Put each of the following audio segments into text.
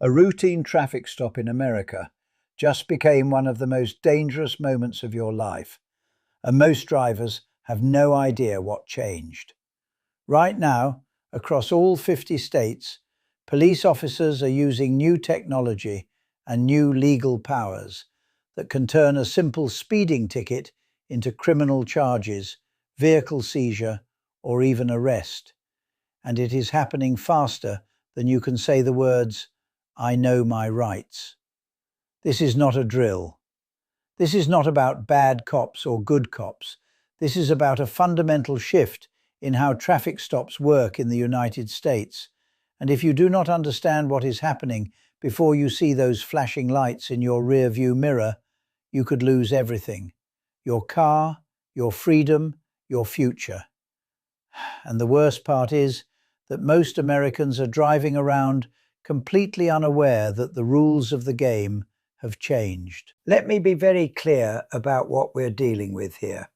A routine traffic stop in America just became one of the most dangerous moments of your life, and most drivers have no idea what changed. Right now, across all 50 states, police officers are using new technology and new legal powers that can turn a simple speeding ticket into criminal charges, vehicle seizure, or even arrest. And it is happening faster than you can say the words, "I know my rights." This is not a drill. This is not about bad cops or good cops. This is about a fundamental shift in how traffic stops work in the United States. And if you do not understand what is happening before you see those flashing lights in your rear-view mirror, you could lose everything: your car, your freedom, your future. And the worst part is that most Americans are driving around completely unaware that the rules of the game have changed. Let me be very clear about what we're dealing with here.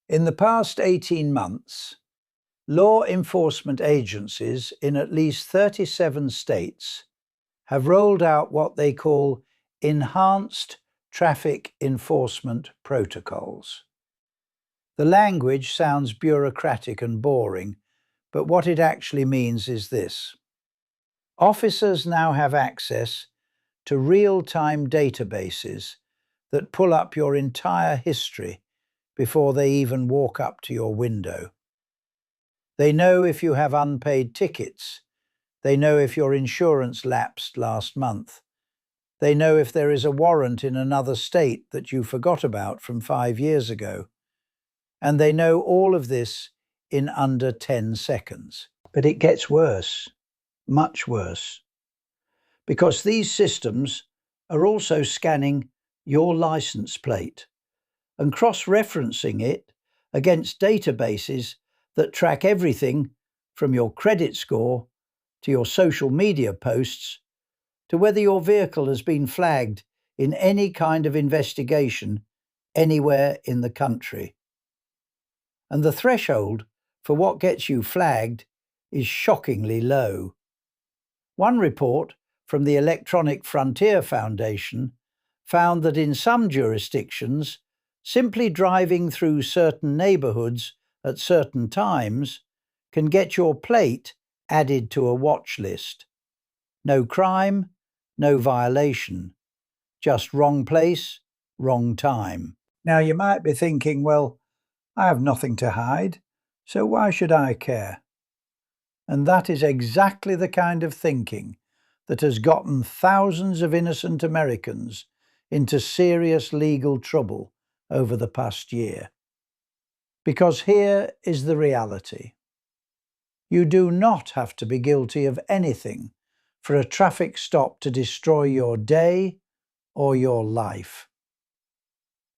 In the past 18 months, law enforcement agencies in at least 37 states have rolled out what they call enhanced traffic enforcement protocols. The language sounds bureaucratic and boring, but what it actually means is this. Officers now have access to real-time databases that pull up your entire history before they even walk up to your window. They know if you have unpaid tickets. They know if your insurance lapsed last month. They know if there is a warrant in another state that you forgot about from 5 years ago. And they know all of this in under 10 seconds. But it gets worse, much worse, because these systems are also scanning your license plate and cross-referencing it against databases that track everything from your credit score to your social media posts to whether your vehicle has been flagged in any kind of investigation anywhere in the country. And the threshold for what gets you flagged is shockingly low. One report from the Electronic Frontier Foundation found that in some jurisdictions, simply driving through certain neighborhoods at certain times can get your plate added to a watch list. No crime, no violation, just wrong place, wrong time. Now you might be thinking, well, I have nothing to hide, so why should I care? And that is exactly the kind of thinking that has gotten thousands of innocent Americans into serious legal trouble over the past year. Because here is the reality. You do not have to be guilty of anything for a traffic stop to destroy your day or your life.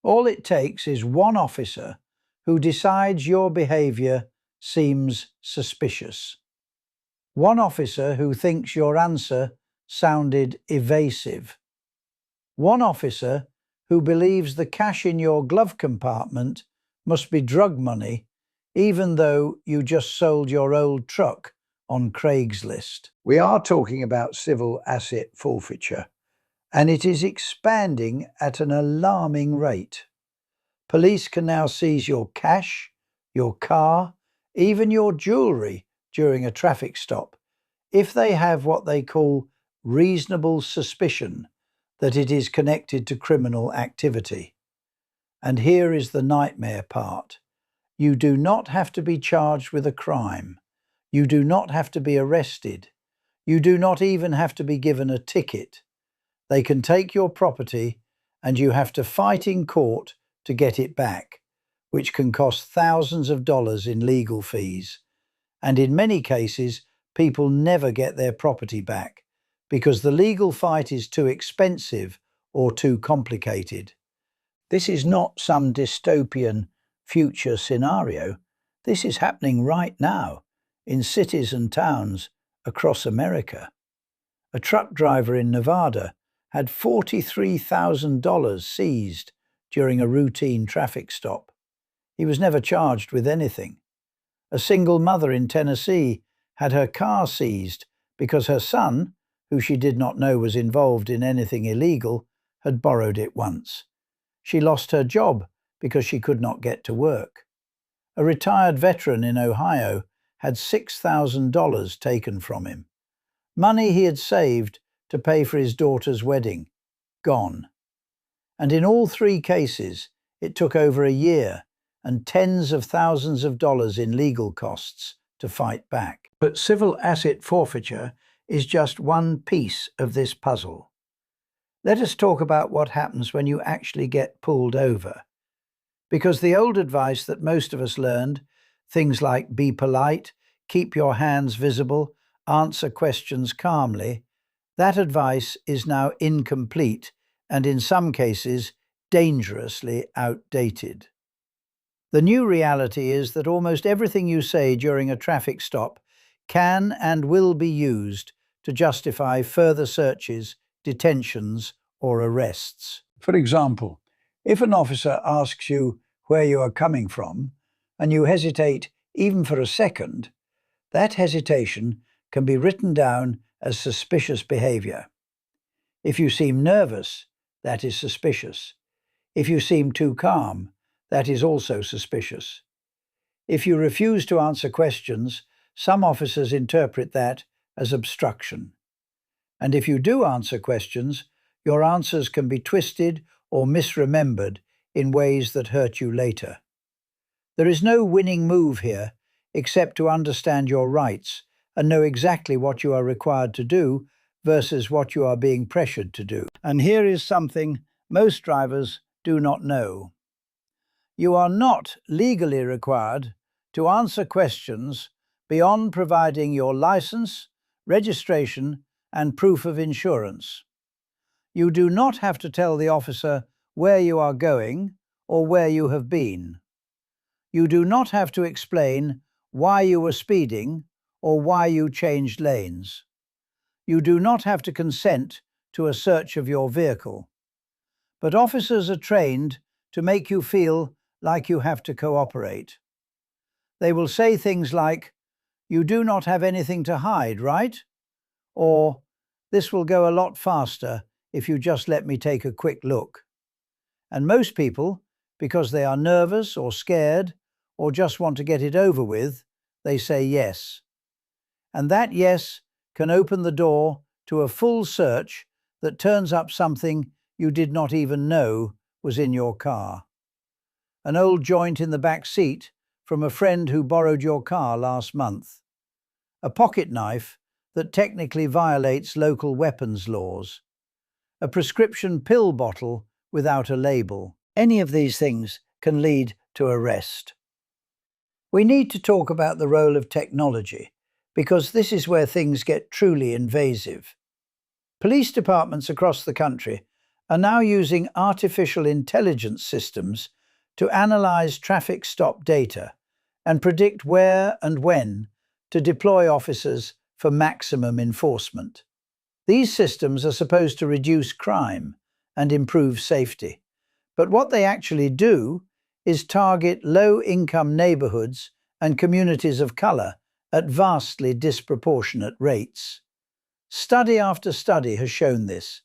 All it takes is one officer who decides your behavior seems suspicious. One officer who thinks your answer sounded evasive. One officer who believes the cash in your glove compartment must be drug money, even though you just sold your old truck on Craigslist. We are talking about civil asset forfeiture, and it is expanding at an alarming rate. Police can now seize your cash, your car, even your jewelry during a traffic stop, if they have what they call reasonable suspicion that it is connected to criminal activity. And here is the nightmare part. You do not have to be charged with a crime. You do not have to be arrested. You do not even have to be given a ticket. They can take your property and you have to fight in court to get it back, which can cost thousands of dollars in legal fees. And in many cases, people never get their property back because the legal fight is too expensive or too complicated. This is not some dystopian future scenario. This is happening right now in cities and towns across America. A truck driver in Nevada had $43,000 seized during a routine traffic stop. He was never charged with anything. A single mother in Tennessee had her car seized because her son, who she did not know was involved in anything illegal, had borrowed it once. She lost her job because she could not get to work. A retired veteran in Ohio had $6,000 taken from him. Money he had saved to pay for his daughter's wedding. Gone. And in all three cases, it took over a year and tens of thousands of dollars in legal costs to fight back. But civil asset forfeiture is just one piece of this puzzle. Let us talk about what happens when you actually get pulled over. Because the old advice that most of us learned, things like be polite, keep your hands visible, answer questions calmly, that advice is now incomplete and in some cases dangerously outdated. The new reality is that almost everything you say during a traffic stop can and will be used to justify further searches, detentions, or arrests. For example, if an officer asks you where you are coming from and you hesitate even for a second, that hesitation can be written down as suspicious behavior. If you seem nervous, that is suspicious. If you seem too calm, that is also suspicious. If you refuse to answer questions, some officers interpret that as obstruction. And if you do answer questions, your answers can be twisted or misremembered in ways that hurt you later. There is no winning move here except to understand your rights and know exactly what you are required to do versus what you are being pressured to do. And here is something most drivers do not know. You are not legally required to answer questions beyond providing your license, registration, and proof of insurance. You do not have to tell the officer where you are going or where you have been. You do not have to explain why you were speeding or why you changed lanes. You do not have to consent to a search of your vehicle. But officers are trained to make you feel like you have to cooperate. They will say things like, "You do not have anything to hide, right?" Or, "This will go a lot faster if you just let me take a quick look." And most people, because they are nervous or scared or just want to get it over with, they say yes. And that yes can open the door to a full search that turns up something you did not even know was in your car. An old joint in the back seat from a friend who borrowed your car last month. A pocket knife that technically violates local weapons laws. A prescription pill bottle without a label. Any of these things can lead to arrest. We need to talk about the role of technology, because this is where things get truly invasive. Police departments across the country are now using artificial intelligence systems to analyze traffic stop data and predict where and when to deploy officers for maximum enforcement. These systems are supposed to reduce crime and improve safety, but what they actually do is target low-income neighborhoods and communities of color at vastly disproportionate rates. Study after study has shown this,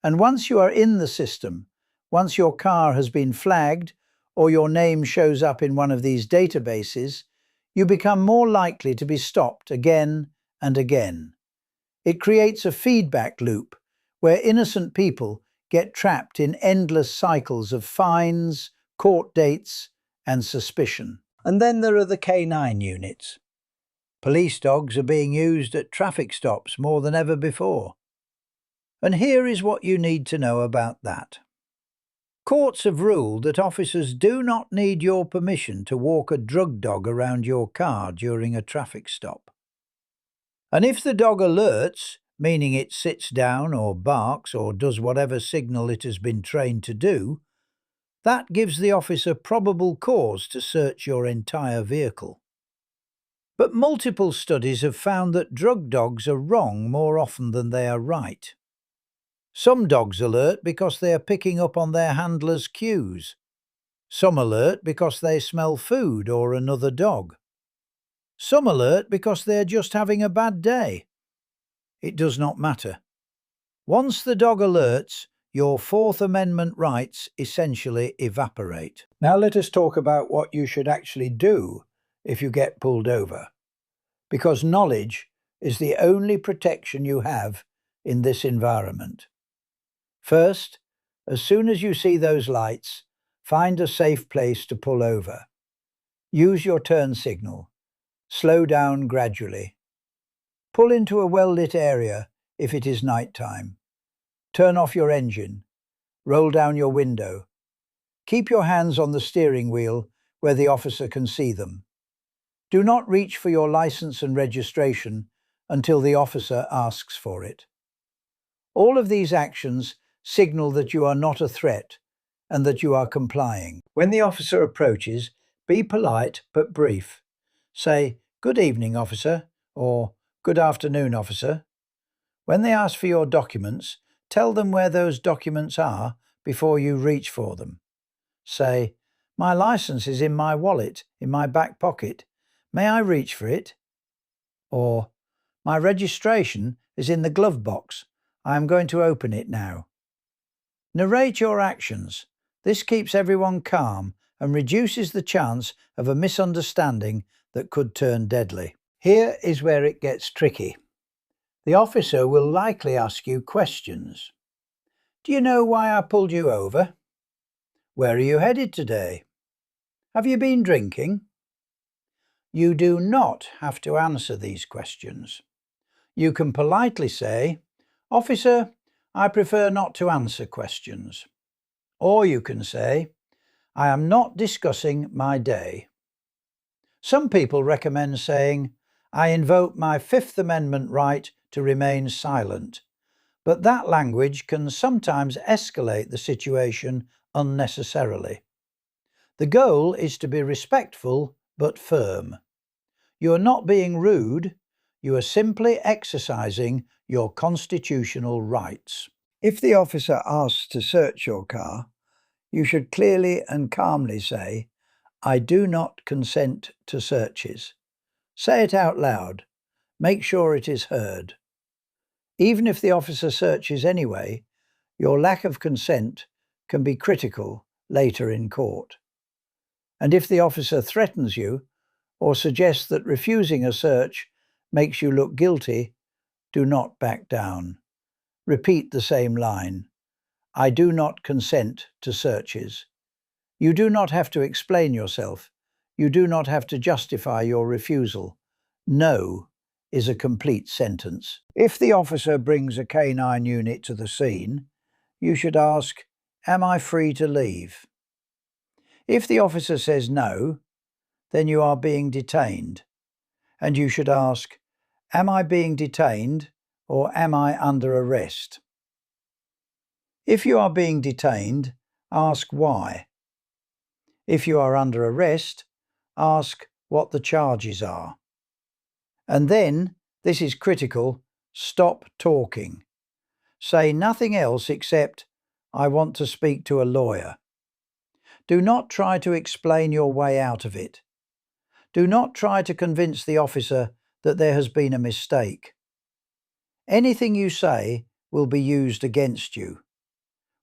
and once you are in the system, once your car has been flagged or your name shows up in one of these databases, you become more likely to be stopped again and again. It creates a feedback loop where innocent people get trapped in endless cycles of fines, court dates, and suspicion. And then there are the K9 units. Police dogs are being used at traffic stops more than ever before. And here is what you need to know about that. Courts have ruled that officers do not need your permission to walk a drug dog around your car during a traffic stop. And if the dog alerts, meaning it sits down or barks or does whatever signal it has been trained to do, that gives the officer probable cause to search your entire vehicle. But multiple studies have found that drug dogs are wrong more often than they are right. Some dogs alert because they are picking up on their handler's cues. Some alert because they smell food or another dog. Some alert because they are just having a bad day. It does not matter. Once the dog alerts, your Fourth Amendment rights essentially evaporate. Now let us talk about what you should actually do if you get pulled over, because knowledge is the only protection you have in this environment. First, as soon as you see those lights, find a safe place to pull over. Use your turn signal. Slow down gradually. Pull into a well-lit area if it is night time. Turn off your engine. Roll down your window. Keep your hands on the steering wheel where the officer can see them. Do not reach for your license and registration until the officer asks for it. All of these actions signal that you are not a threat and that you are complying. When the officer approaches, be polite but brief. Say, "Good evening, officer," or "Good afternoon, officer." When they ask for your documents, tell them where those documents are before you reach for them. Say, "My license is in my wallet, in my back pocket. May I reach for it?" Or, "My registration is in the glove box. I am going to open it now." Narrate your actions. This keeps everyone calm and reduces the chance of a misunderstanding that could turn deadly. Here is where it gets tricky. The officer will likely ask you questions. Do you know why I pulled you over? Where are you headed today? Have you been drinking? You do not have to answer these questions. You can politely say, "Officer, I prefer not to answer questions." Or you can say, "I am not discussing my day." Some people recommend saying, "I invoke my Fifth Amendment right to remain silent," but that language can sometimes escalate the situation unnecessarily. The goal is to be respectful but firm. You are not being rude, you are simply exercising your constitutional rights. If the officer asks to search your car, you should clearly and calmly say, "I do not consent to searches." Say it out loud. Make sure it is heard. Even if the officer searches anyway, your lack of consent can be critical later in court. And if the officer threatens you or suggests that refusing a search makes you look guilty, do not back down. Repeat the same line. "I do not consent to searches." You do not have to explain yourself. You do not have to justify your refusal. No is a complete sentence. If the officer brings a canine unit to the scene, you should ask, "Am I free to leave?" If the officer says no, then you are being detained, and you should ask, "Am I being detained or am I under arrest?" If you are being detained, ask why. If you are under arrest, ask what the charges are. And then, this is critical, stop talking. Say nothing else except, "I want to speak to a lawyer." Do not try to explain your way out of it. Do not try to convince the officer that there has been a mistake. Anything you say will be used against you.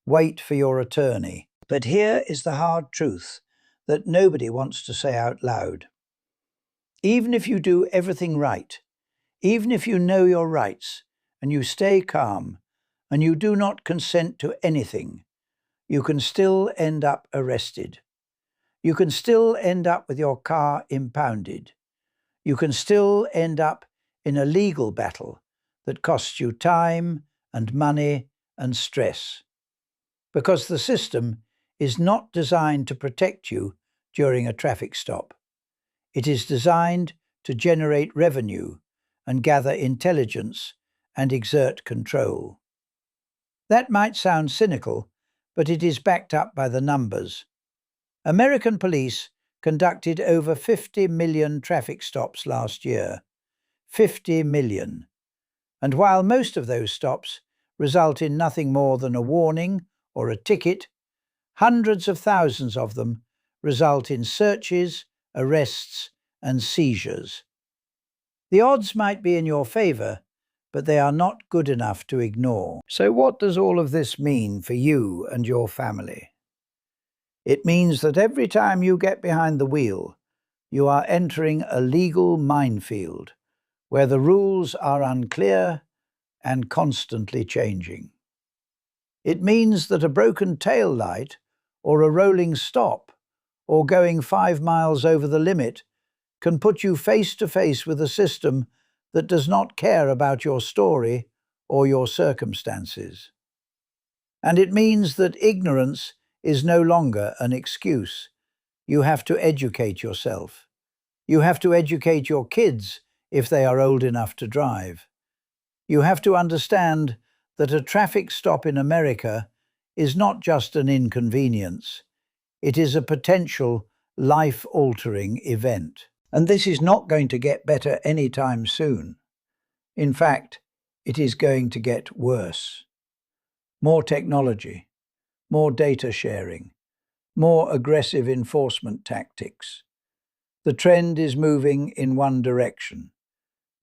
Wait for your attorney. But here is the hard truth that nobody wants to say out loud. Even if you do everything right, even if you know your rights and you stay calm and you do not consent to anything, you can still end up arrested. You can still end up with your car impounded. You can still end up in a legal battle that costs you time and money and stress. Because the system is not designed to protect you during a traffic stop. It is designed to generate revenue and gather intelligence and exert control. That might sound cynical, but it is backed up by the numbers. American police conducted over 50 million traffic stops last year. 50 million. And while most of those stops result in nothing more than a warning or a ticket, hundreds of thousands of them result in searches, arrests, and seizures. The odds might be in your favor, but they are not good enough to ignore. So what does all of this mean for you and your family? It means that every time you get behind the wheel, you are entering a legal minefield where the rules are unclear and constantly changing. It means that a broken tail light or a rolling stop or going 5 miles over the limit can put you face to face with a system that does not care about your story or your circumstances. And it means that ignorance is no longer an excuse. You have to educate yourself. You have to educate your kids if they are old enough to drive. You have to understand that a traffic stop in America is not just an inconvenience. It is a potential life-altering event. And this is not going to get better anytime soon. In fact, it is going to get worse. More technology, more data sharing, more aggressive enforcement tactics. The trend is moving in one direction,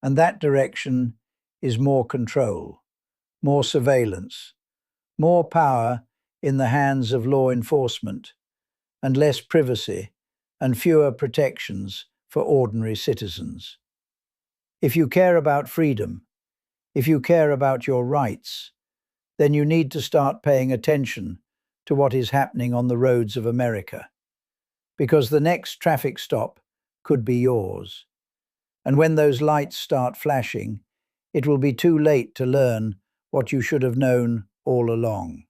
and that direction is more control, more surveillance, more power in the hands of law enforcement, and less privacy and fewer protections for ordinary citizens. If you care about freedom, if you care about your rights, then you need to start paying attention to what is happening on the roads of America, because the next traffic stop could be yours. And when those lights start flashing, it will be too late to learn what you should have known all along.